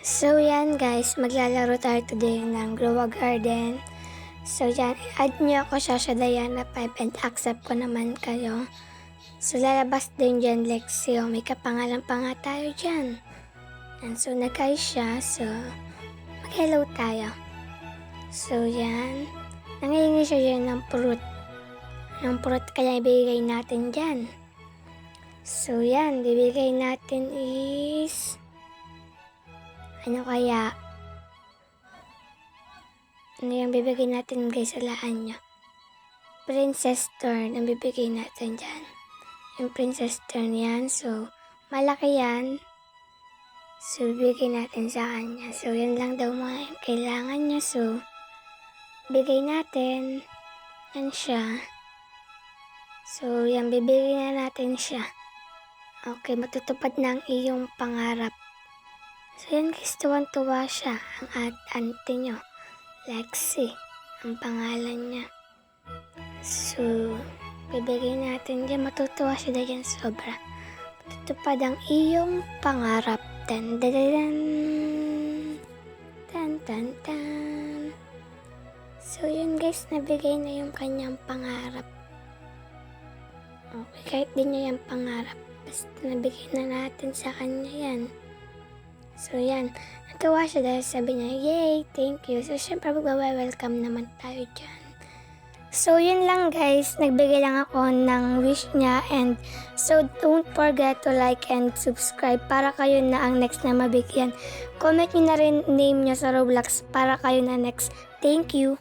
So yan guys, maglalaro tayo today ng Grow a Garden. So yan, add nyo ako sa Diana 5 and accept ko naman kayo. So lalabas din dyan Lexio, may kapangalan pa nga tayo dyan. And so nag-hi siya, so mag-hello tayo. So yan, nangihingi siya dyan ng fruit. Ng fruit kaya ibigay natin dyan. So yan, bibigay natin is... ano kaya? Ano yung bibigay natin guys sa laan nyo? Princess Turn ang bibigay natin dyan. Yung Princess Turn yan. So, malaki yan. So, bibigay natin sa kanya. So, yan lang daw mga yung kailangan niya. So, bigay natin. Yan siya. So, yan, bibigay na natin siya. Okay, matutupad na ang iyong pangarap. So, yan guys, tuwan-tuwa siya. Ang ante nyo. Lexi, ang pangalan niya. So, bibigay natin dyan. Matutuwa siya dyan sobra. Matutupad ang iyong pangarap. Tan tan tan tan tan. So, yun guys, nabigay na yung kanyang pangarap. Okay, kahit di niya yung pangarap. Basta nabigay na natin sa kanya yan. So, yan. Natuwa siya dahil sabi niya, yay, thank you. So, syempre, welcome naman tayo dyan. So, yun lang guys. Nagbigay lang ako ng wish niya. And so, don't forget to like and subscribe para kayo na ang next na mabigyan. Comment nyo na rin name nyo sa Roblox para kayo na next. Thank you.